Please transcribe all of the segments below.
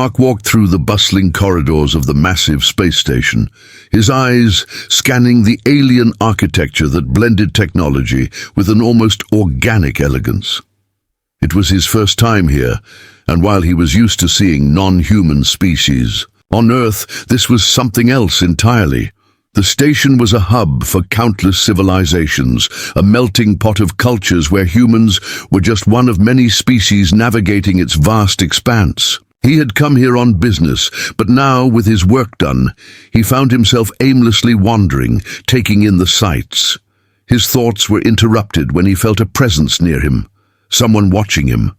Mark walked through the bustling corridors of the massive space station, his eyes scanning the alien architecture that blended technology with an almost organic elegance. It was his first time here, and while he was used to seeing non-human species, on Earth this was something else entirely. The station was a hub for countless civilizations, a melting pot of cultures where humans were just one of many species navigating its vast expanse. He had come here on business, but now, with his work done, he found himself aimlessly wandering, taking in the sights. His thoughts were interrupted when he felt a presence near him, someone watching him.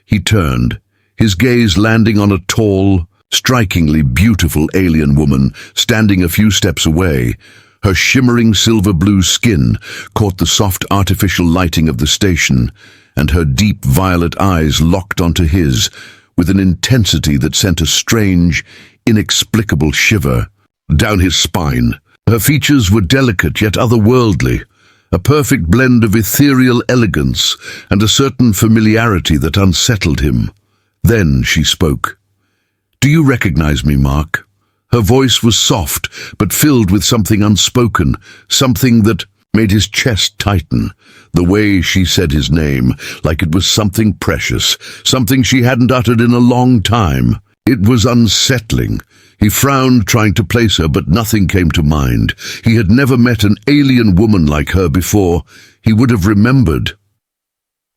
He turned, his gaze landing on a tall, strikingly beautiful alien woman standing a few steps away. Her shimmering silver-blue skin caught the soft artificial lighting of the station, and her deep violet eyes locked onto his with an intensity that sent a strange, inexplicable shiver down his spine. Her features were delicate yet otherworldly, a perfect blend of ethereal elegance and a certain familiarity that unsettled him. Then she spoke. "Do you recognize me, Mark?" Her voice was soft, but filled with something unspoken, something that made his chest tighten. The way she said his name, like it was something precious, something she hadn't uttered in a long time. It was unsettling. He frowned, trying to place her, but nothing came to mind. He had never met an alien woman like her before. He would have remembered.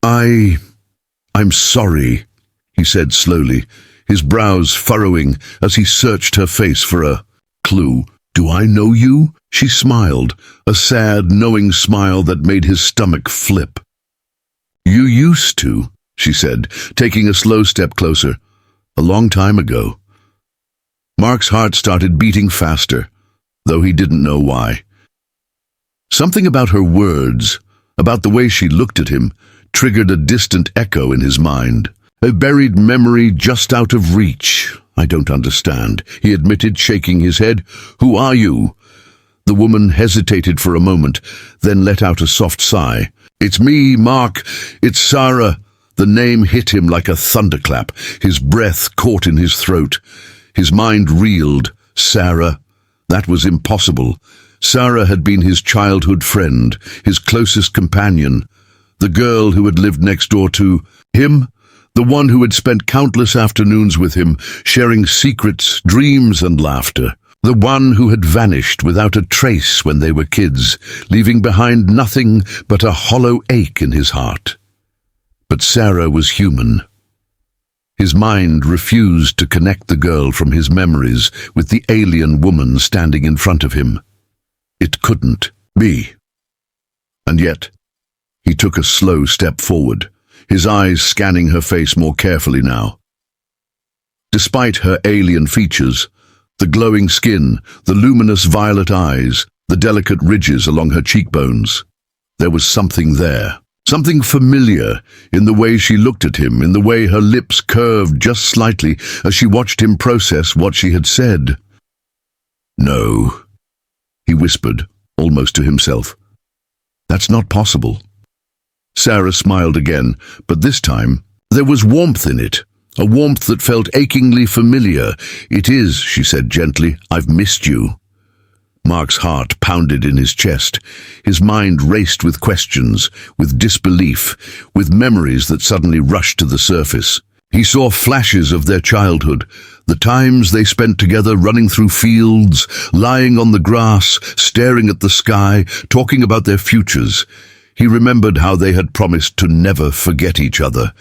I'm sorry," he said slowly, his brows furrowing as he searched her face for a clue. "Do I know you?" She smiled, a sad, knowing smile that made his stomach flip. "You used to," she said, taking a slow step closer. "A long time ago." Mark's heart started beating faster, though he didn't know why. Something about her words, about the way she looked at him, triggered a distant echo in his mind. A buried memory just out of reach. "I don't understand," he admitted, shaking his head. "Who are you?" The woman hesitated for a moment, then let out a soft sigh. "It's me, Mark. It's Sarah." The name hit him like a thunderclap, his breath caught in his throat. His mind reeled. Sarah? That was impossible. Sarah had been his childhood friend, his closest companion, the girl who had lived next door to him, the one who had spent countless afternoons with him, sharing secrets, dreams, and laughter. The one who had vanished without a trace when they were kids, leaving behind nothing but a hollow ache in his heart. But Sarah was human. His mind refused to connect the girl from his memories with the alien woman standing in front of him. It couldn't be. And yet, he took a slow step forward, his eyes scanning her face more carefully now. Despite her alien features, the glowing skin, the luminous violet eyes, the delicate ridges along her cheekbones, there was something there. Something familiar in the way she looked at him, in the way her lips curved just slightly as she watched him process what she had said. "No," he whispered, almost to himself. "That's not possible." Sarah smiled again, but this time there was warmth in it, a warmth that felt achingly familiar. "It is," she said gently. "I've missed you." Mark's heart pounded in his chest. His mind raced with questions, with disbelief, with memories that suddenly rushed to the surface. He saw flashes of their childhood, the times they spent together running through fields, lying on the grass, staring at the sky, talking about their futures. He remembered how they had promised to never forget each other,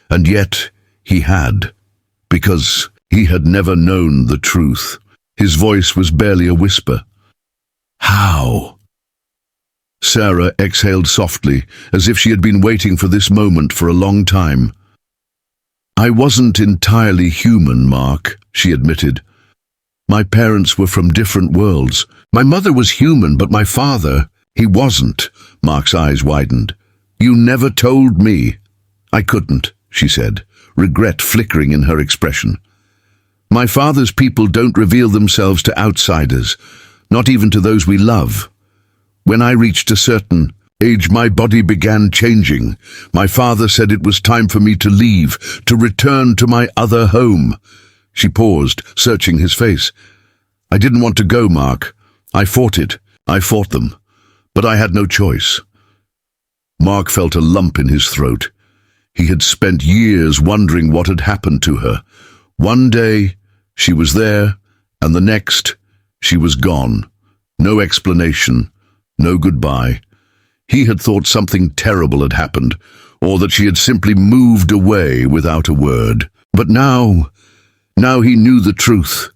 and yet he had, because he had never known the truth. His voice was barely a whisper. "How?" Sarah exhaled softly, as if she had been waiting for this moment for a long time. "I wasn't entirely human, Mark," she admitted. "My parents were from different worlds. My mother was human, but my father, he wasn't." Mark's eyes widened. "You never told me." "I couldn't," she said, regret flickering in her expression. "My father's people don't reveal themselves to outsiders, not even to those we love. When I reached a certain age, my body began changing. My father said it was time for me to leave, to return to my other home. She paused, searching his face. "I didn't want to go, Mark. I fought it. I fought them. But I had no choice." Mark felt a lump in his throat. He had spent years wondering what had happened to her. One day, she was there, and the next, she was gone. No explanation, no goodbye. He had thought something terrible had happened, or that she had simply moved away without a word. But now he knew the truth.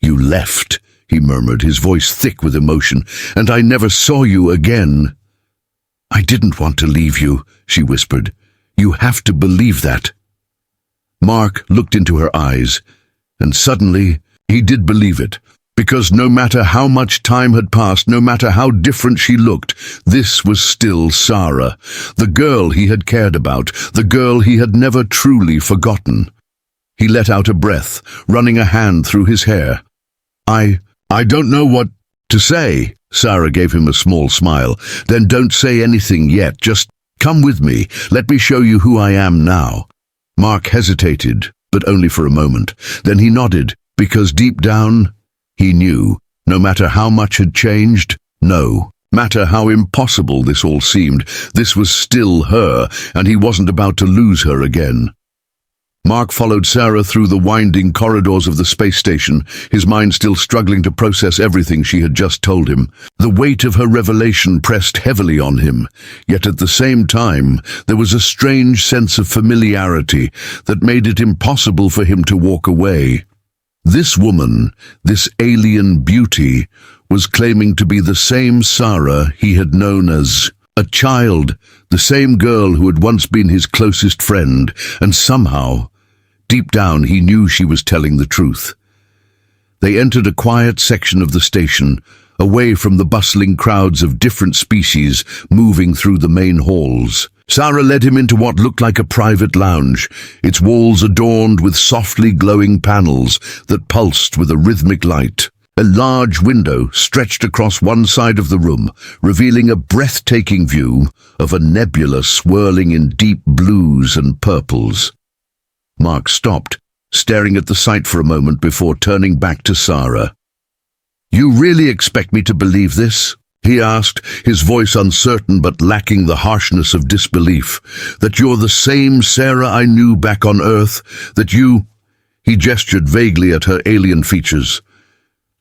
"You left," he murmured, his voice thick with emotion, "and I never saw you again." "I didn't want to leave you," she whispered. "You have to believe that." Mark looked into her eyes, and suddenly he did believe it. Because no matter how much time had passed, no matter how different she looked, this was still Sarah, the girl he had cared about, the girl he had never truly forgotten. He let out a breath, running a hand through his hair. I don't know what to say." Sarah gave him a small smile. "Then don't say anything yet. Just come with me. Let me show you who I am now." Mark hesitated, but only for a moment. Then he nodded, because deep down, he knew, no matter how much had changed, no matter how impossible this all seemed, this was still her, and he wasn't about to lose her again. Mark followed Sarah through the winding corridors of the space station, his mind still struggling to process everything she had just told him. The weight of her revelation pressed heavily on him, yet at the same time there was a strange sense of familiarity that made it impossible for him to walk away. This woman, this alien beauty, was claiming to be the same Sarah he had known as a child, the same girl who had once been his closest friend, and somehow, deep down, he knew she was telling the truth. They entered a quiet section of the station, away from the bustling crowds of different species moving through the main halls. Sarah led him into what looked like a private lounge, its walls adorned with softly glowing panels that pulsed with a rhythmic light. A large window stretched across one side of the room, revealing a breathtaking view of a nebula swirling in deep blues and purples. Mark stopped, staring at the sight for a moment before turning back to Sarah. "You really expect me to believe this?" he asked, his voice uncertain but lacking the harshness of disbelief. "That you're the same Sarah I knew back on Earth? That you—" He gestured vaguely at her alien features.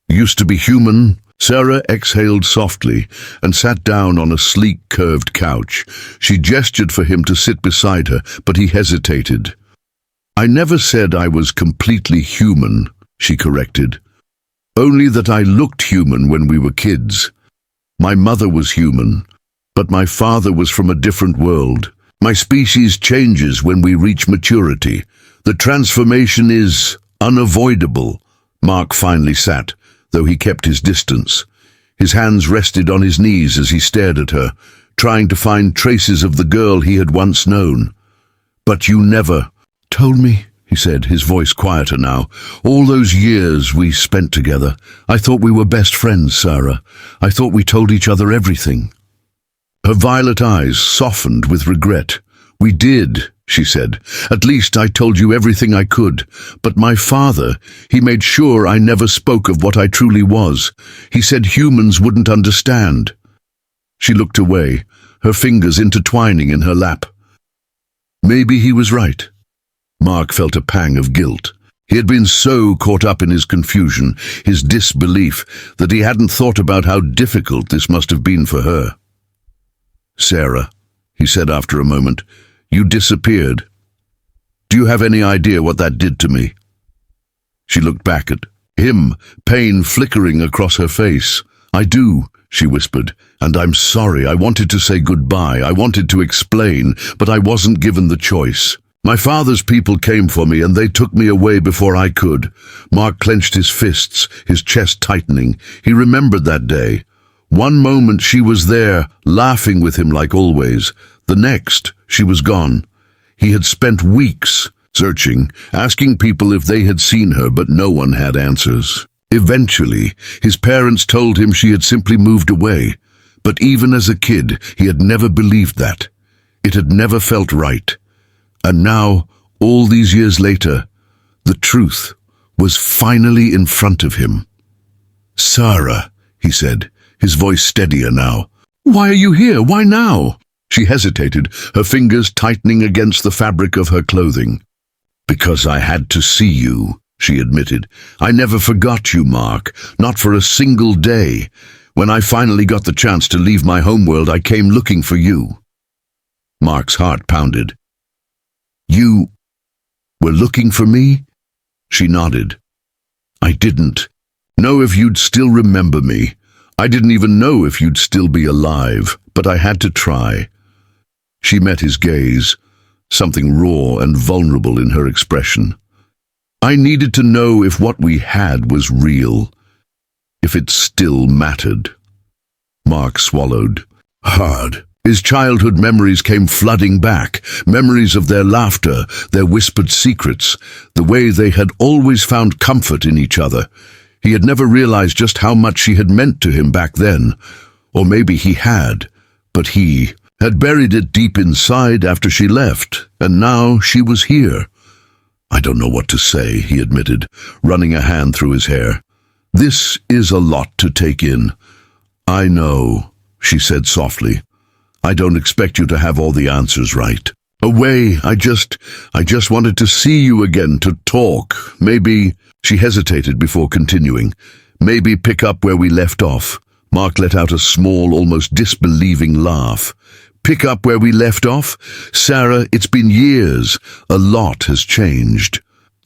"Used to be human?" Sarah exhaled softly and sat down on a sleek, curved couch. She gestured for him to sit beside her, but he hesitated. "I never said I was completely human," she corrected. "Only that I looked human when we were kids. My mother was human, but my father was from a different world. My species changes when we reach maturity. The transformation is unavoidable." Mark finally sat, though he kept his distance. His hands rested on his knees as he stared at her, trying to find traces of the girl he had once known. "But you never told me," he said, his voice quieter now. "All those years we spent together. I thought we were best friends, Sarah. I thought we told each other everything." Her violet eyes softened with regret. "We did," she said. "At least I told you everything I could. But my father, he made sure I never spoke of what I truly was. He said humans wouldn't understand." She looked away, her fingers intertwining in her lap. Maybe he was right. Mark felt a pang of guilt. He had been so caught up in his confusion, his disbelief, that he hadn't thought about how difficult this must have been for her. "Sarah," he said after a moment, "you disappeared. Do you have any idea what that did to me?" She looked back at him, pain flickering across her face. "I do," she whispered, "and I'm sorry. I wanted to say goodbye. I wanted to explain, but I wasn't given the choice. My father's people came for me, and they took me away before I could." Mark clenched his fists, his chest tightening. He remembered that day. One moment she was there, laughing with him like always. The next, she was gone. He had spent weeks searching, asking people if they had seen her, but no one had answers. Eventually, his parents told him she had simply moved away. But even as a kid, he had never believed that. It had never felt right. And now, all these years later, the truth was finally in front of him. "Sarah," he said, his voice steadier now. "Why are you here? Why now?" She hesitated, her fingers tightening against the fabric of her clothing. "Because I had to see you," she admitted. "I never forgot you, Mark, not for a single day. When I finally got the chance to leave my homeworld, I came looking for you." Mark's heart pounded. "You were looking for me?" She nodded. "I didn't know if you'd still remember me. I didn't even know if you'd still be alive, but I had to try." She met his gaze, something raw and vulnerable in her expression. "I needed to know if what we had was real, if it still mattered." Mark swallowed hard. His childhood memories came flooding back, memories of their laughter, their whispered secrets, the way they had always found comfort in each other. He had never realized just how much she had meant to him back then. Or maybe he had, but he had buried it deep inside after she left, and now she was here. "I don't know what to say," he admitted, running a hand through his hair. "This is a lot to take in." "I know," she said softly. "I don't expect you to have all the answers right. I just wanted to see you again, to talk. Maybe—" She hesitated before continuing. "Maybe pick up where we left off." Mark let out a small, almost disbelieving laugh. "Pick up where we left off? Sarah, it's been years. A lot has changed."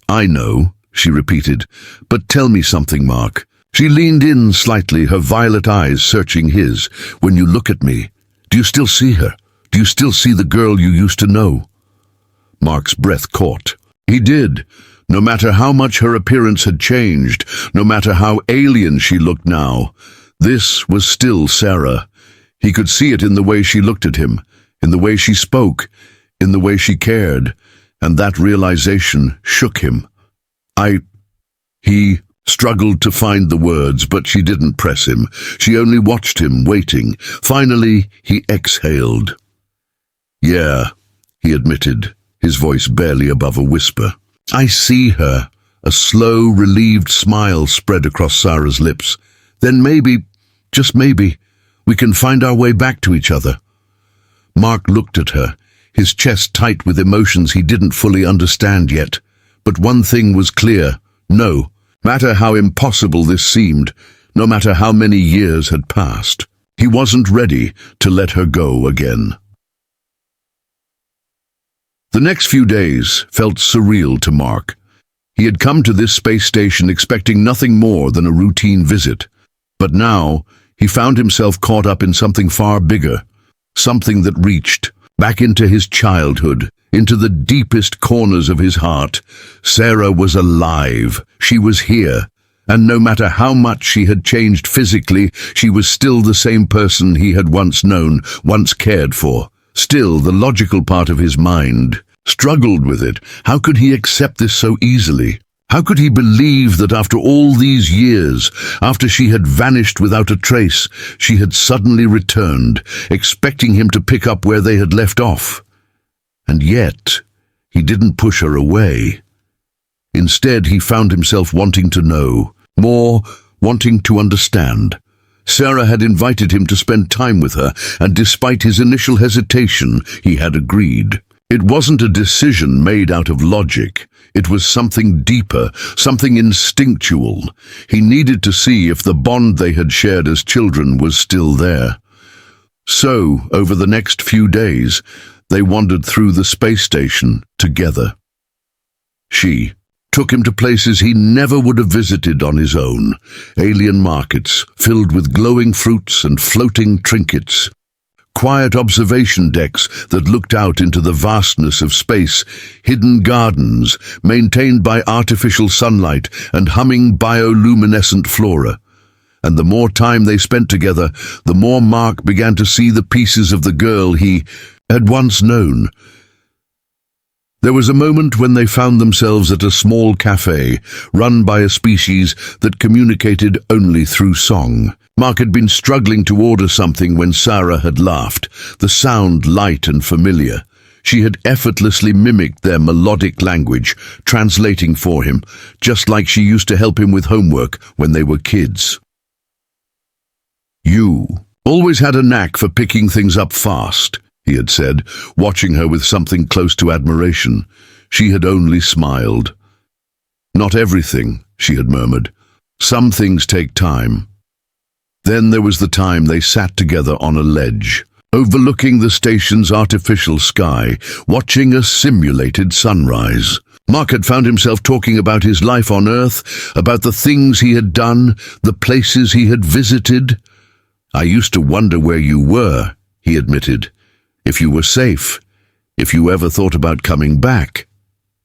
"I know," she repeated. "But tell me something, Mark." She leaned in slightly, her violet eyes searching his. "When you look at me, do you still see her? Do you still see the girl you used to know?" Mark's breath caught. He did. No matter how much her appearance had changed, no matter how alien she looked now, this was still Sarah. He could see it in the way she looked at him, in the way she spoke, in the way she cared, and that realization shook him. He struggled to find the words, but she didn't press him. She only watched him, waiting. Finally, he exhaled. "Yeah," he admitted, his voice barely above a whisper. "I see her." A slow, relieved smile spread across Sarah's lips. "Then maybe, just maybe, we can find our way back to each other." Mark looked at her, his chest tight with emotions he didn't fully understand yet. But one thing was clear: no matter how impossible this seemed, no matter how many years had passed, he wasn't ready to let her go again. The next few days felt surreal to Mark. He had come to this space station expecting nothing more than a routine visit. But now, he found himself caught up in something far bigger, something that reached back into his childhood, into the deepest corners of his heart. Sarah was alive. She was here. And no matter how much she had changed physically, she was still the same person he had once known, once cared for. Still, the logical part of his mind struggled with it. How could he accept this so easily? How could he believe that after all these years, after she had vanished without a trace, she had suddenly returned, expecting him to pick up where they had left off? And yet, he didn't push her away. Instead, he found himself wanting to know more, wanting to understand. Sarah had invited him to spend time with her, and despite his initial hesitation, he had agreed. It wasn't a decision made out of logic. It was something deeper, something instinctual. He needed to see if the bond they had shared as children was still there. So, over the next few days, they wandered through the space station together. She took him to places he never would have visited on his own. Alien markets filled with glowing fruits and floating trinkets. Quiet observation decks that looked out into the vastness of space. Hidden gardens maintained by artificial sunlight and humming bioluminescent flora. And the more time they spent together, the more Mark began to see the pieces of the girl he had once known. There was a moment when they found themselves at a small cafe, run by a species that communicated only through song. Mark had been struggling to order something when Sarah had laughed, the sound light and familiar. She had effortlessly mimicked their melodic language, translating for him, just like she used to help him with homework when they were kids. "You always had a knack for picking things up fast," he had said, watching her with something close to admiration. She had only smiled. "Not everything," she had murmured. "Some things take time." Then there was the time they sat together on a ledge, overlooking the station's artificial sky, watching a simulated sunrise. Mark had found himself talking about his life on Earth, about the things he had done, the places he had visited. "I used to wonder where you were," he admitted. "If you were safe, if you ever thought about coming back."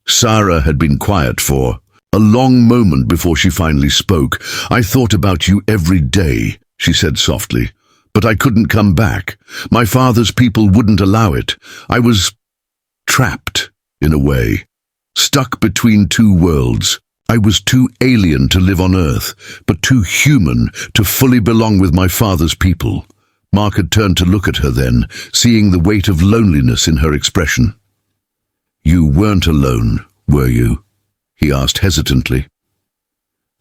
Sarah had been quiet for a long moment before she finally spoke. "I thought about you every day," she said softly, "but I couldn't come back. My father's people wouldn't allow it. I was trapped, in a way, stuck between two worlds. I was too alien to live on Earth, but too human to fully belong with my father's people." Mark had turned to look at her then, seeing the weight of loneliness in her expression. "You weren't alone, were you?" he asked hesitantly.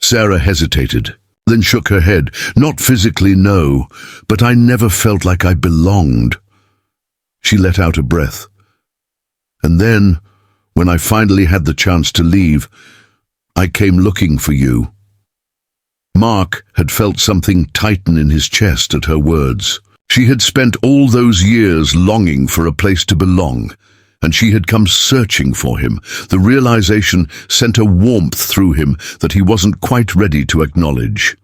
Sarah hesitated, then shook her head. "Not physically, no, but I never felt like I belonged." She let out a breath. "And then, when I finally had the chance to leave, I came looking for you." Mark had felt something tighten in his chest at her words. She had spent all those years longing for a place to belong, and she had come searching for him. The realization sent a warmth through him that he wasn't quite ready to acknowledge.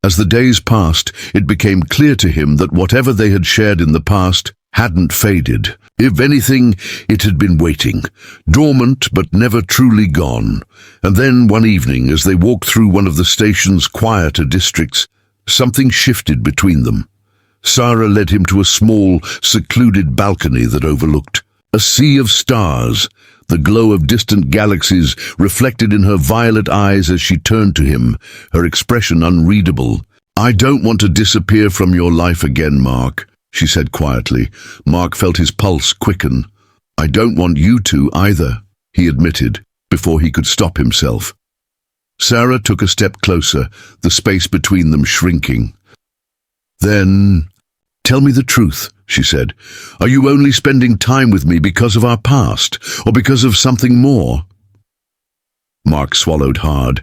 As the days passed, it became clear to him that whatever they had shared in the past hadn't faded. If anything, it had been waiting, dormant but never truly gone. And then one evening, as they walked through one of the station's quieter districts, something shifted between them. Sarah led him to a small, secluded balcony that overlooked a sea of stars, the glow of distant galaxies reflected in her violet eyes as she turned to him, her expression unreadable. "I don't want to disappear from your life again, Mark," she said quietly. Mark felt his pulse quicken. "I don't want you to either," he admitted, before he could stop himself. Sarah took a step closer, the space between them shrinking. "Then, tell me the truth," she said. "Are you only spending time with me because of our past, or because of something more?" Mark swallowed hard.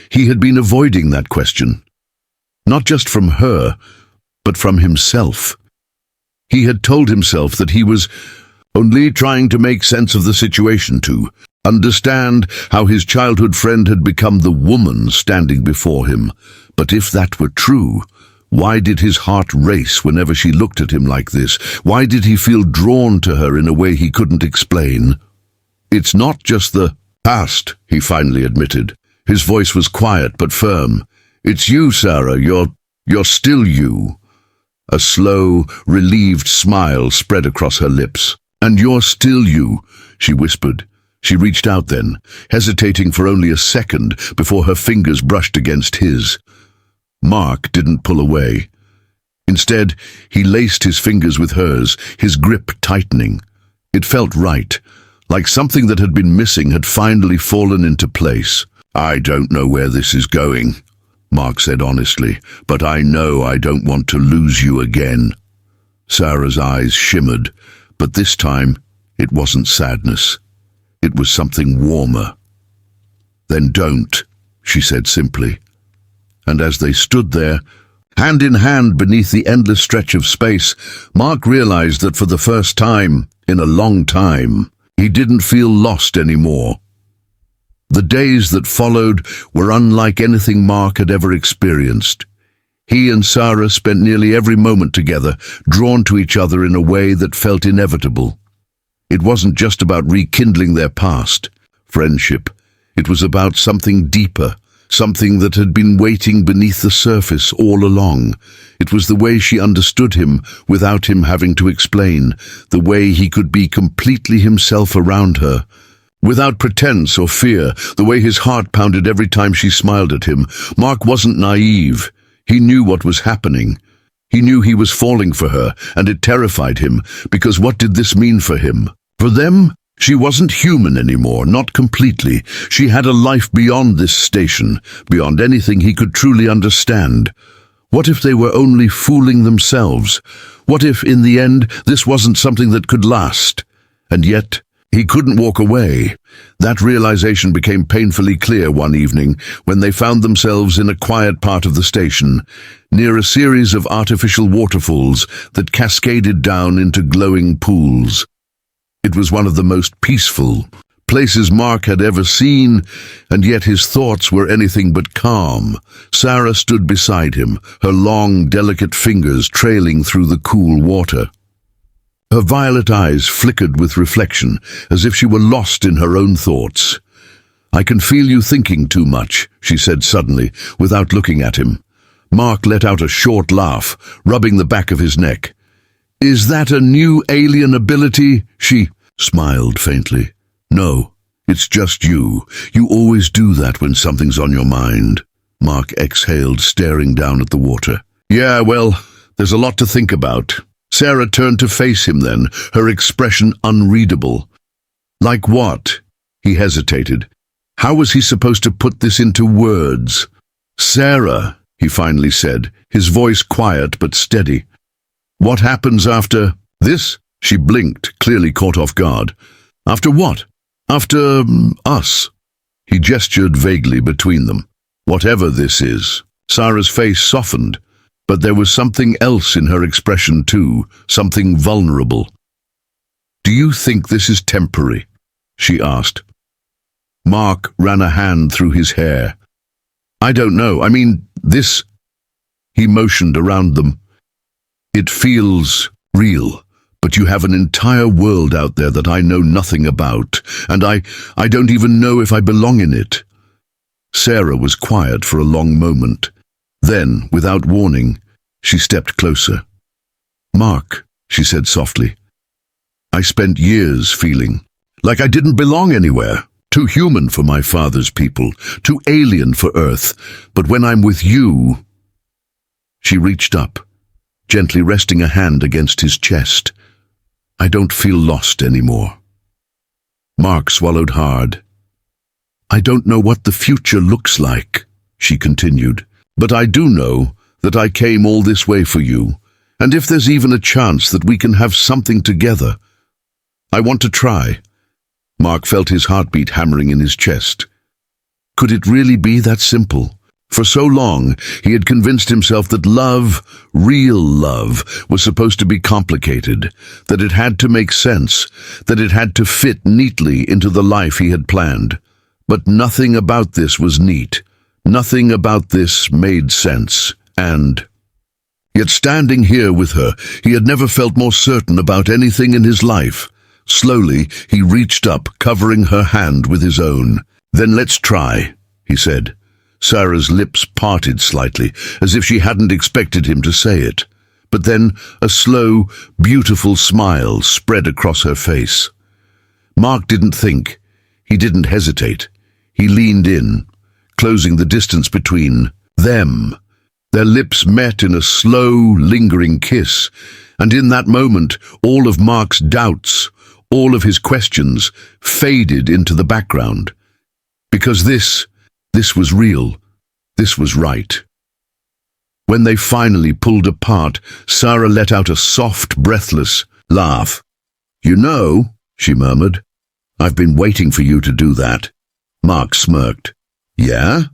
He had been avoiding that question, not just from her, but from himself. He had told himself that he was only trying to make sense of the situation, to understand how his childhood friend had become the woman standing before him. But if that were true, why did his heart race whenever she looked at him like this? Why did he feel drawn to her in a way he couldn't explain? "It's not just the past," he finally admitted. His voice was quiet but firm. "It's you, Sarah. You're still you." A slow, relieved smile spread across her lips. "And you're still you," she whispered. She reached out then, hesitating for only a second before her fingers brushed against his. Mark didn't pull away. Instead, he laced his fingers with hers, his grip tightening. It felt right, like something that had been missing had finally fallen into place. "I don't know where this is going," Mark said honestly, "but I know I don't want to lose you again." Sarah's eyes shimmered, but this time it wasn't sadness. It was something warmer. "Then don't," she said simply. And as they stood there, hand in hand beneath the endless stretch of space, Mark realized that for the first time in a long time, he didn't feel lost anymore. The days that followed were unlike anything Mark had ever experienced. He and Sarah spent nearly every moment together, drawn to each other in a way that felt inevitable. It wasn't just about rekindling their past friendship. It was about something deeper, something that had been waiting beneath the surface all along. It was the way she understood him without him having to explain, the way he could be completely himself around her, without pretense or fear, the way his heart pounded every time she smiled at him. Mark wasn't naive. He knew what was happening. He knew he was falling for her, and it terrified him, because what did this mean for him? For them, she wasn't human anymore, not completely. She had a life beyond this station, beyond anything he could truly understand. What if they were only fooling themselves? What if, in the end, this wasn't something that could last? And yet, he couldn't walk away. That realization became painfully clear one evening when they found themselves in a quiet part of the station, near a series of artificial waterfalls that cascaded down into glowing pools. It was one of the most peaceful places Mark had ever seen, and yet his thoughts were anything but calm. Sarah stood beside him, her long, delicate fingers trailing through the cool water. Her violet eyes flickered with reflection, as if she were lost in her own thoughts. "I can feel you thinking too much," she said suddenly, without looking at him. Mark let out a short laugh, rubbing the back of his neck. "Is that a new alien ability?" She smiled faintly. "No, it's just you. You always do that when something's on your mind." Mark exhaled, staring down at the water. "Yeah, well, there's a lot to think about." Sarah turned to face him then, her expression unreadable. "Like what?" He hesitated. How was he supposed to put this into words? "Sarah," he finally said, his voice quiet but steady. "What happens after this?" She blinked, clearly caught off guard. "After what?" "After us." He gestured vaguely between them. "Whatever this is." Sarah's face softened, but there was something else in her expression too, something vulnerable. "Do you think this is temporary?" she asked. Mark ran a hand through his hair. "I don't know. I mean, this..." He motioned around them. "It feels real. But you have an entire world out there that I know nothing about, and I don't even know if I belong in it." Sarah was quiet for a long moment. Then, without warning, she stepped closer. "Mark," she said softly, "I spent years feeling like I didn't belong anywhere, too human for my father's people, too alien for Earth. But when I'm with you..." She reached up, gently resting a hand against his chest. "I don't feel lost anymore." Mark swallowed hard. "I don't know what the future looks like," she continued, "but I do know that I came all this way for you, and if there's even a chance that we can have something together, I want to try." Mark felt his heartbeat hammering in his chest. Could it really be that simple? For so long, he had convinced himself that love, real love, was supposed to be complicated, that it had to make sense, that it had to fit neatly into the life he had planned. But nothing about this was neat. Nothing about this made sense. And yet standing here with her, he had never felt more certain about anything in his life. Slowly, he reached up, covering her hand with his own. "Then let's try," he said. Sarah's lips parted slightly, as if she hadn't expected him to say it. But then a slow, beautiful smile spread across her face. Mark didn't think. He didn't hesitate. He leaned in, closing the distance between them. Their lips met in a slow, lingering kiss, and in that moment, all of Mark's doubts, all of his questions, faded into the background. Because this was real. This was right. When they finally pulled apart, Sarah let out a soft, breathless laugh. "You know," she murmured, "I've been waiting for you to do that." Mark smirked. "Yeah?"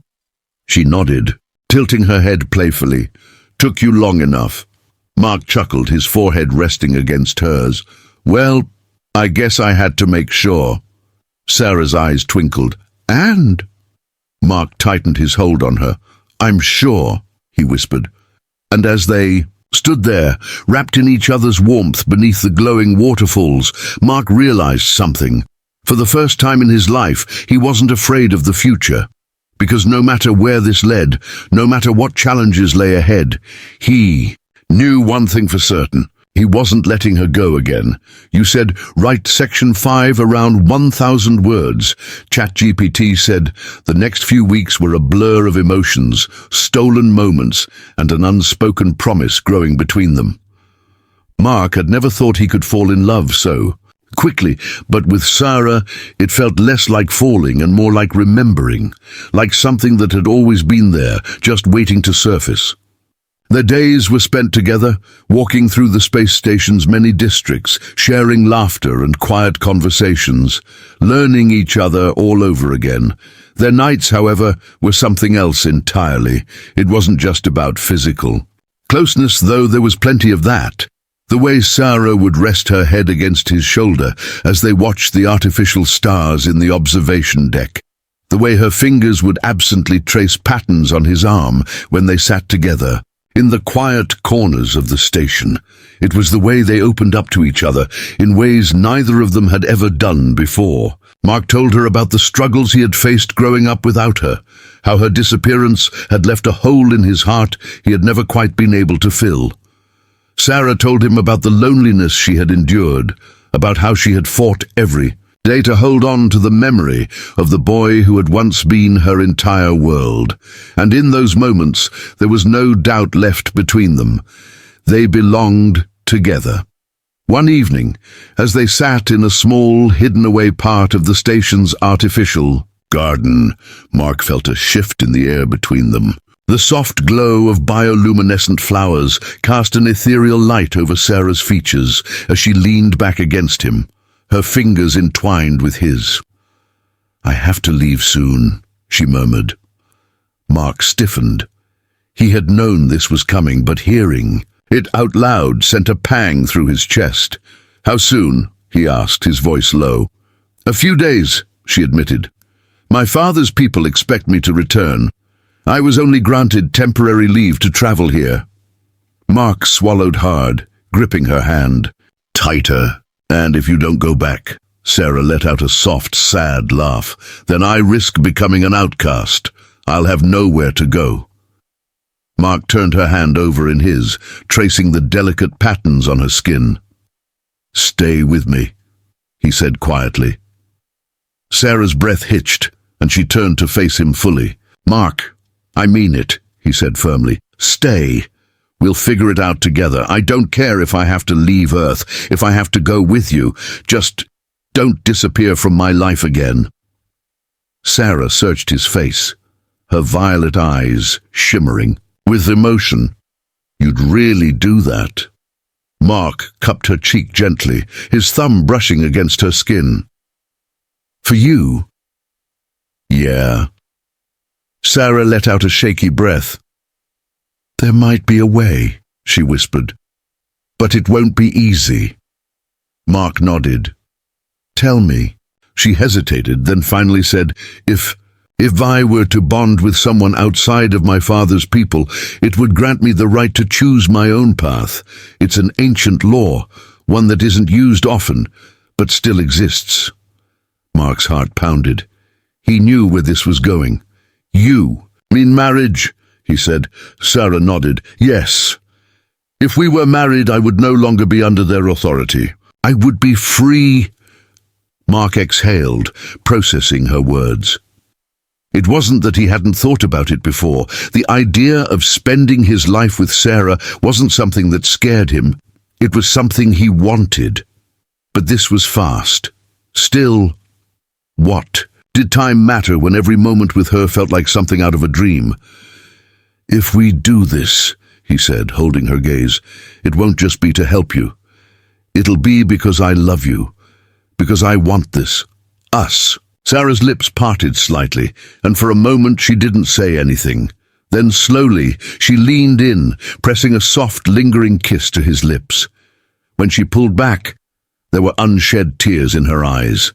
She nodded, tilting her head playfully. "Took you long enough." Mark chuckled, his forehead resting against hers. "Well, I guess I had to make sure." Sarah's eyes twinkled. "And?" Mark tightened his hold on her. "I'm sure," he whispered. And as they stood there, wrapped in each other's warmth beneath the glowing waterfalls, Mark realized something. For the first time in his life, he wasn't afraid of the future. Because no matter where this led, no matter what challenges lay ahead, he knew one thing for certain. He wasn't letting her go again. "You said, write section 5 around 1,000 words. ChatGPT said the next few weeks were a blur of emotions, stolen moments, and an unspoken promise growing between them." Mark had never thought he could fall in love so quickly, but with Sarah, it felt less like falling and more like remembering, like something that had always been there, just waiting to surface. Their days were spent together, walking through the space station's many districts, sharing laughter and quiet conversations, learning each other all over again. Their nights, however, were something else entirely. It wasn't just about physical closeness, though there was plenty of that. The way Sarah would rest her head against his shoulder as they watched the artificial stars in the observation deck. The way her fingers would absently trace patterns on his arm when they sat together in the quiet corners of the station. It was the way they opened up to each other in ways neither of them had ever done before. Mark told her about the struggles he had faced growing up without her, how her disappearance had left a hole in his heart he had never quite been able to fill. Sarah told him about the loneliness she had endured, about how she had fought every day to hold on to the memory of the boy who had once been her entire world. And in those moments, there was no doubt left between them. They belonged together. One evening, as they sat in a small, hidden-away part of the station's artificial garden, Mark felt a shift in the air between them. The soft glow of bioluminescent flowers cast an ethereal light over Sarah's features as she leaned back against him, her fingers entwined with his. "I have to leave soon," she murmured. Mark stiffened. He had known this was coming, but hearing it out loud sent a pang through his chest. "How soon?" he asked, his voice low. "A few days," she admitted. "My father's people expect me to return. I was only granted temporary leave to travel here." Mark swallowed hard, gripping her hand tighter. "And if you don't go back," Sarah let out a soft, sad laugh, "then I risk becoming an outcast. I'll have nowhere to go." Mark turned her hand over in his, tracing the delicate patterns on her skin. "Stay with me," he said quietly. Sarah's breath hitched, and she turned to face him fully. "Mark, I mean it," he said firmly. "Stay. We'll figure it out together. I don't care if I have to leave Earth, if I have to go with you. Just don't disappear from my life again." Sarah searched his face, her violet eyes shimmering with emotion. "You'd really do that?" Mark cupped her cheek gently, his thumb brushing against her skin. "For you?" "Yeah." Sarah let out a shaky breath. "There might be a way," she whispered. "But it won't be easy." Mark nodded. "Tell me." She hesitated, then finally said, If I were to bond with someone outside of my father's people, it would grant me the right to choose my own path. It's an ancient law, one that isn't used often, but still exists." Mark's heart pounded. He knew where this was going. "You mean marriage?" he said. Sarah nodded. "Yes. If we were married, I would no longer be under their authority. I would be free." Mark exhaled, processing her words. It wasn't that he hadn't thought about it before. The idea of spending his life with Sarah wasn't something that scared him. It was something he wanted. But this was fast. Still, what? Did time matter when every moment with her felt like something out of a dream? "If we do this," he said, holding her gaze, "it won't just be to help you. It'll be because I love you, because I want this. Us." Sarah's lips parted slightly, and for a moment she didn't say anything. Then slowly she leaned in, pressing a soft, lingering kiss to his lips. When she pulled back, there were unshed tears in her eyes.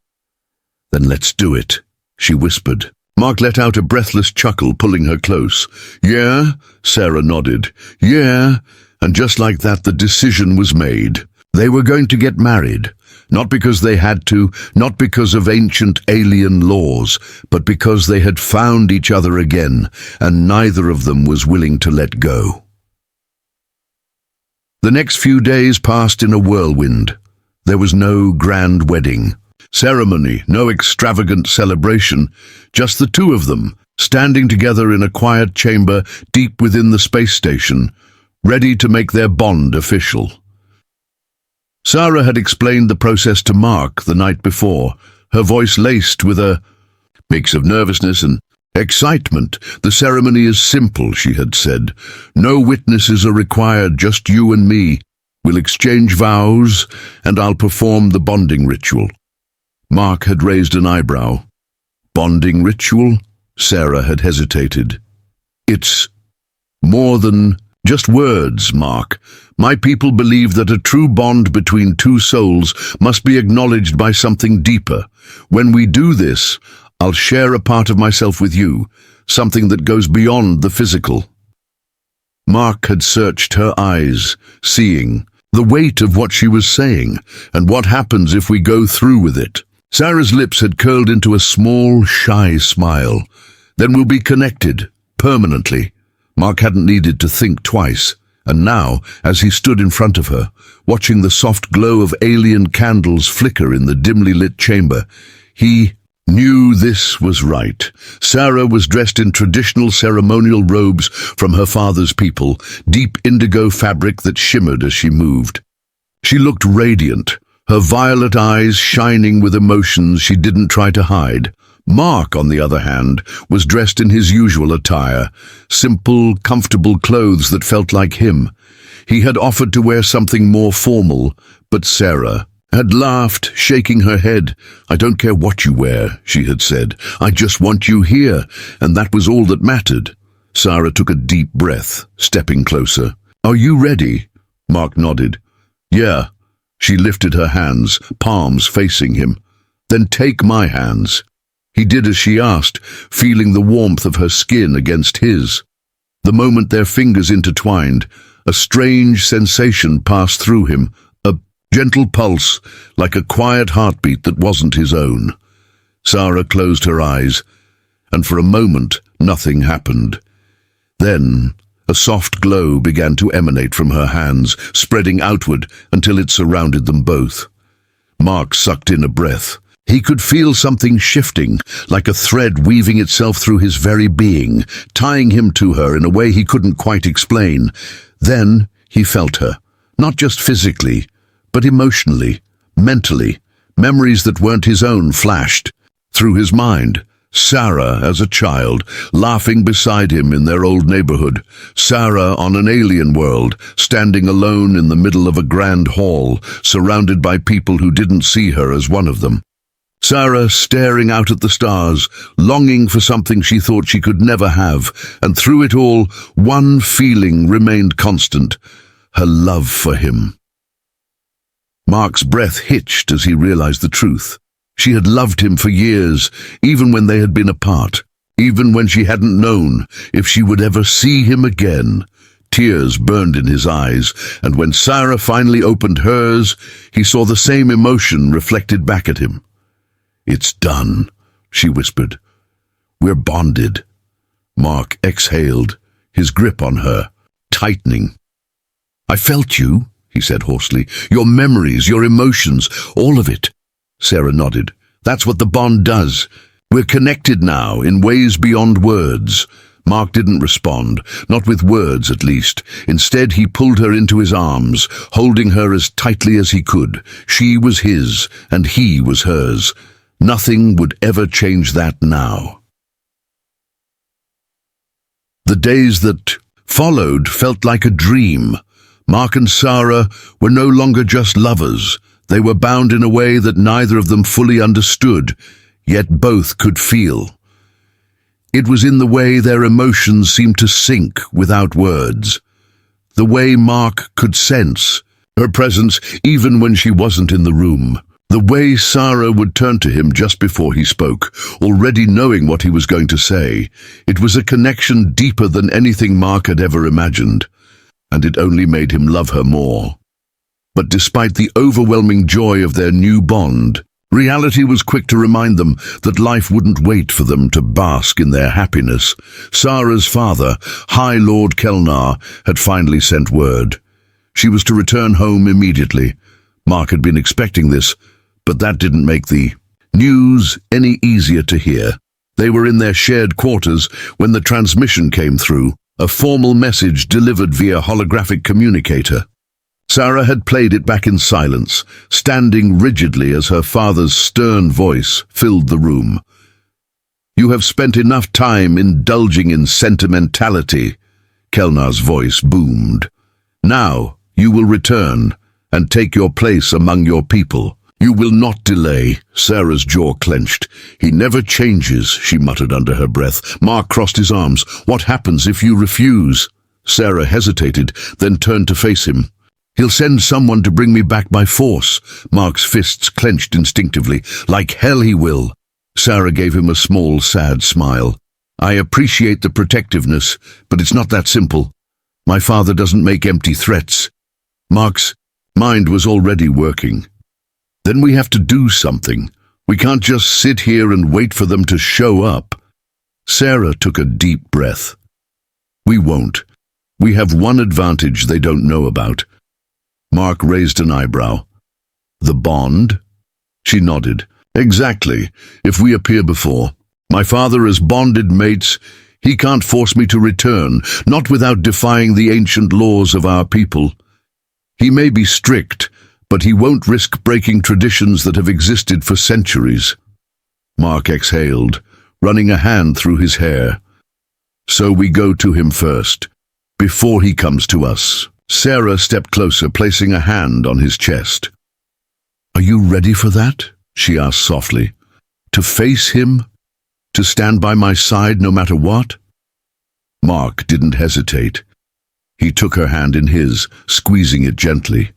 "Then let's do it," she whispered. Mark let out a breathless chuckle, pulling her close. "Yeah?" Sarah nodded. "Yeah." And just like that, the decision was made. They were going to get married. Not because they had to, not because of ancient alien laws, but because they had found each other again, and neither of them was willing to let go. The next few days passed in a whirlwind. There was no grand wedding ceremony, no extravagant celebration, just the two of them, standing together in a quiet chamber deep within the space station, ready to make their bond official. Sarah had explained the process to Mark the night before, her voice laced with a mix of nervousness and excitement. "The ceremony is simple," she had said. "No witnesses are required, just you and me. We'll exchange vows, and I'll perform the bonding ritual." Mark had raised an eyebrow. "Bonding ritual?" Sarah had hesitated. "It's more than just words, Mark. My people believe that a true bond between two souls must be acknowledged by something deeper. When we do this, I'll share a part of myself with you, something that goes beyond the physical." Mark had searched her eyes, seeing the weight of what she was saying, and what happens if we go through with it. Sarah's lips had curled into a small, shy smile. "Then we'll be connected, permanently." Mark hadn't needed to think twice, and now, as he stood in front of her, watching the soft glow of alien candles flicker in the dimly lit chamber, he knew this was right. Sarah was dressed in traditional ceremonial robes from her father's people, deep indigo fabric that shimmered as she moved. She looked radiant, her violet eyes shining with emotions she didn't try to hide. Mark, on the other hand, was dressed in his usual attire, simple, comfortable clothes that felt like him. He had offered to wear something more formal, but Sarah had laughed, shaking her head. "I don't care what you wear," she had said. "I just want you here," and that was all that mattered. Sarah took a deep breath, stepping closer. "Are you ready?" Mark nodded. "Yeah." She lifted her hands, palms facing him. "Then take my hands." He did as she asked, feeling the warmth of her skin against his. The moment their fingers intertwined, a strange sensation passed through him, a gentle pulse, like a quiet heartbeat that wasn't his own. Sarah closed her eyes, and for a moment nothing happened. Then a soft glow began to emanate from her hands, spreading outward until it surrounded them both. Mark sucked in a breath. He could feel something shifting, like a thread weaving itself through his very being, tying him to her in a way he couldn't quite explain. Then he felt her, not just physically, but emotionally, mentally. Memories that weren't his own flashed through his mind. Sarah as a child, laughing beside him in their old neighborhood. Sarah on an alien world, standing alone in the middle of a grand hall, surrounded by people who didn't see her as one of them. Sarah staring out at the stars, longing for something she thought she could never have, and through it all, one feeling remained constant: her love for him. Mark's breath hitched as he realized the truth. She had loved him for years, even when they had been apart, even when she hadn't known if she would ever see him again. Tears burned in his eyes, and when Sarah finally opened hers, he saw the same emotion reflected back at him. "It's done," she whispered. "We're bonded." Mark exhaled, his grip on her tightening. "I felt you," he said hoarsely. "Your memories, your emotions, all of it." Sarah nodded. "That's what the bond does. We're connected now, in ways beyond words." Mark didn't respond, not with words at least. Instead, he pulled her into his arms, holding her as tightly as he could. She was his, and he was hers. Nothing would ever change that now. The days that followed felt like a dream. Mark and Sarah were no longer just lovers. They were bound in a way that neither of them fully understood, yet both could feel. It was in the way their emotions seemed to sync without words. The way Mark could sense her presence even when she wasn't in the room. The way Sarah would turn to him just before he spoke, already knowing what he was going to say. It was a connection deeper than anything Mark had ever imagined, and it only made him love her more. But despite the overwhelming joy of their new bond, reality was quick to remind them that life wouldn't wait for them to bask in their happiness. Sarah's father, High Lord Kelnar, had finally sent word. She was to return home immediately. Mark had been expecting this, but that didn't make the news any easier to hear. They were in their shared quarters when the transmission came through, a formal message delivered via holographic communicator. Sarah had played it back in silence, standing rigidly as her father's stern voice filled the room. "You have spent enough time indulging in sentimentality," Kelnar's voice boomed. "Now you will return and take your place among your people. You will not delay." Sarah's jaw clenched. "He never changes," she muttered under her breath. Mark crossed his arms. "What happens if you refuse?" Sarah hesitated, then turned to face him. "He'll send someone to bring me back by force." Mark's fists clenched instinctively. "Like hell he will." Sarah gave him a small, sad smile. "I appreciate the protectiveness, but it's not that simple. My father doesn't make empty threats." Mark's mind was already working. "Then we have to do something. We can't just sit here and wait for them to show up." Sarah took a deep breath. "We won't. We have one advantage they don't know about." Mark raised an eyebrow. "The bond?" She nodded. "Exactly. If we appear before. My father is bonded mates. He can't force me to return, not without defying the ancient laws of our people. He may be strict, but he won't risk breaking traditions that have existed for centuries." Mark exhaled, running a hand through his hair. "So we go to him first, before he comes to us." Sarah stepped closer, placing a hand on his chest. "Are you ready for that?" she asked softly. "To face him? To stand by my side no matter what?" Mark didn't hesitate. He took her hand in his, squeezing it gently.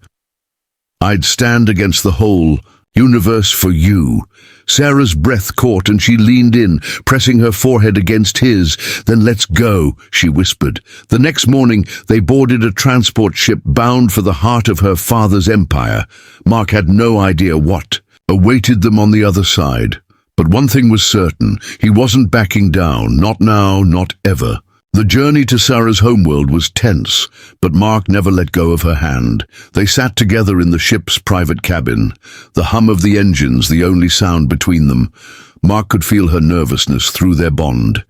"I'd stand against the whole universe for you." Sarah's breath caught and she leaned in, pressing her forehead against his. "Then let's go," she whispered. The next morning they boarded a transport ship bound for the heart of her father's empire. Mark had no idea what awaited them on the other side. But one thing was certain, he wasn't backing down, not now, not ever. The journey to Sarah's homeworld was tense, but Mark never let go of her hand. They sat together in the ship's private cabin, the hum of the engines the only sound between them. Mark could feel her nervousness through their bond.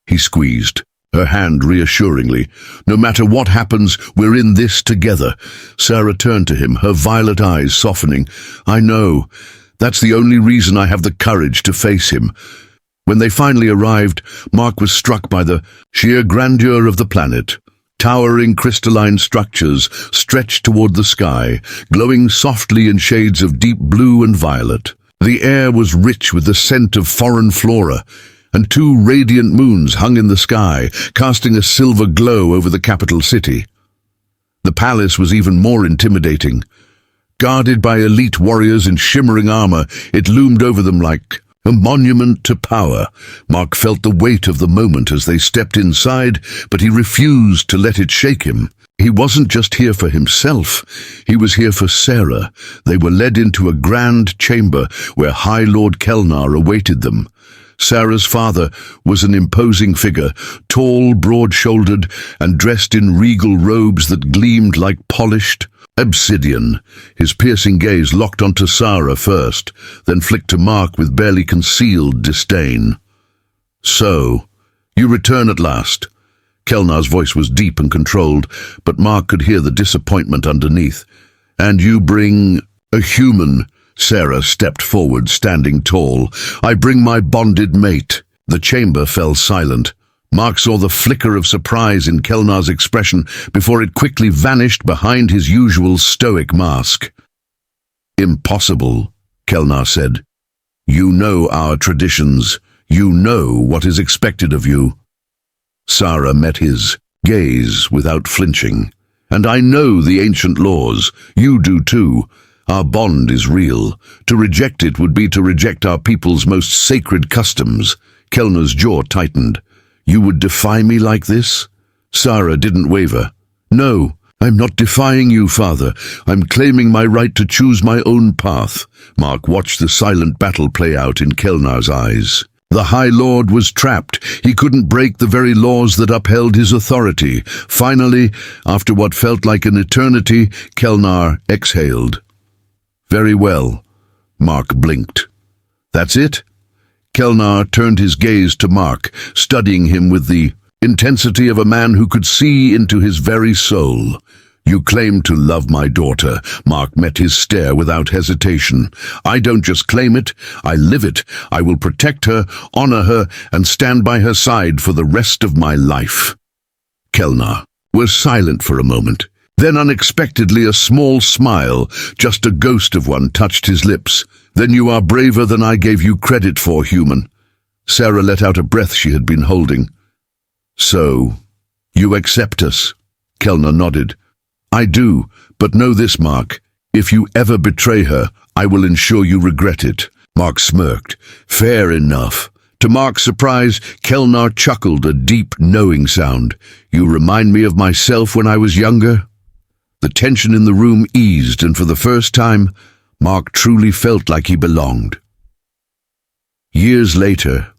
He squeezed her hand reassuringly. "No matter what happens, we're in this together." Sarah turned to him, her violet eyes softening. "I know. That's the only reason I have the courage to face him." When they finally arrived, Mark was struck by the sheer grandeur of the planet. Towering crystalline structures stretched toward the sky, glowing softly in shades of deep blue and violet. The air was rich with the scent of foreign flora, and two radiant moons hung in the sky, casting a silver glow over the capital city. The palace was even more intimidating. Guarded by elite warriors in shimmering armor, it loomed over them like a monument to power. Mark felt the weight of the moment as they stepped inside, but he refused to let it shake him. He wasn't just here for himself, he was here for Sarah. They were led into a grand chamber where High Lord Kelnar awaited them. Sarah's father was an imposing figure, tall, broad-shouldered, and dressed in regal robes that gleamed like polished obsidian. His piercing gaze locked onto Sarah first, then flicked to Mark with barely concealed disdain. "So, you return at last." Kelnar's voice was deep and controlled, but Mark could hear the disappointment underneath. "And you bring a human." Sarah stepped forward, standing tall. "I bring my bonded mate." The chamber fell silent. Mark saw the flicker of surprise in Kelnar's expression before it quickly vanished behind his usual stoic mask. "Impossible," Kelnar said. "You know our traditions. You know what is expected of you." Sarah met his gaze without flinching. "And I know the ancient laws. You do too. Our bond is real. To reject it would be to reject our people's most sacred customs." Kelnar's jaw tightened. "You would defy me like this?" Sarah didn't waver. "No, I'm not defying you, father. I'm claiming my right to choose my own path." Mark watched the silent battle play out in Kelnar's eyes. The High Lord was trapped. He couldn't break the very laws that upheld his authority. Finally, after what felt like an eternity, Kelnar exhaled. "Very well." Mark blinked. "That's it?" Kelnar turned his gaze to Mark, studying him with the intensity of a man who could see into his very soul. You claim to love my daughter. Mark met his stare without hesitation. I don't just claim it, I live it. I will protect her, honor her, and stand by her side for the rest of my life. Kelnar was silent for a moment. Then unexpectedly a small smile, just a ghost of one, touched his lips. Then you are braver than I gave you credit for, human. Sarah let out a breath she had been holding. So, you accept us? Kelnar nodded. I do, but know this, Mark. If you ever betray her, I will ensure you regret it. Mark smirked. Fair enough. To Mark's surprise, Kelnar chuckled, a deep, knowing sound. You remind me of myself when I was younger? The tension in the room eased, and for the first time, Mark truly felt like he belonged. Years later,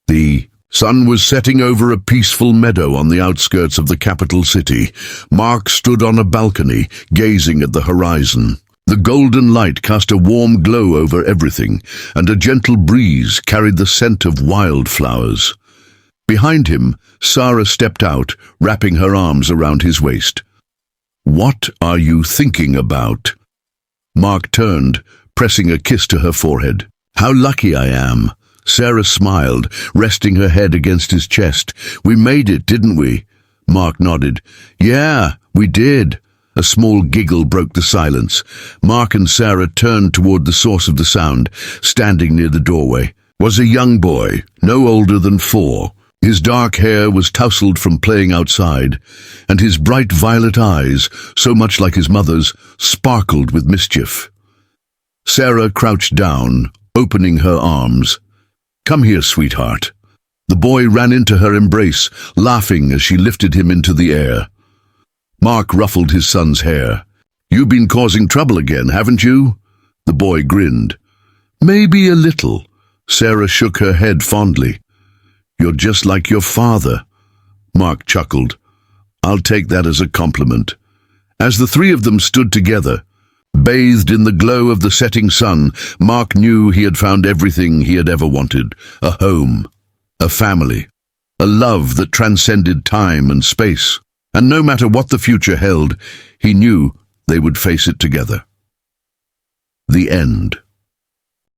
the sun was setting over a peaceful meadow on the outskirts of the capital city. Mark stood on a balcony, gazing at the horizon. The golden light cast a warm glow over everything, and a gentle breeze carried the scent of wildflowers. Behind him, Sarah stepped out, wrapping her arms around his waist. What are you thinking about? Mark turned, pressing a kiss to her forehead. How lucky I am. Sarah smiled, resting her head against his chest. We made it, didn't we? Mark nodded. Yeah, we did. A small giggle broke the silence. Mark and Sarah turned toward the source of the sound, standing near the doorway. Was a young boy, no older than 4. His dark hair was tousled from playing outside, and his bright violet eyes, so much like his mother's, sparkled with mischief. Sarah crouched down, opening her arms. Come here, sweetheart. The boy ran into her embrace, laughing as she lifted him into the air. Mark ruffled his son's hair. You've been causing trouble again, haven't you? The boy grinned. Maybe a little. Sarah shook her head fondly. You're just like your father. Mark chuckled. I'll take that as a compliment. As the three of them stood together, bathed in the glow of the setting sun, Mark knew he had found everything he had ever wanted. A home, a family, a love that transcended time and space. And no matter what the future held, he knew they would face it together. The end.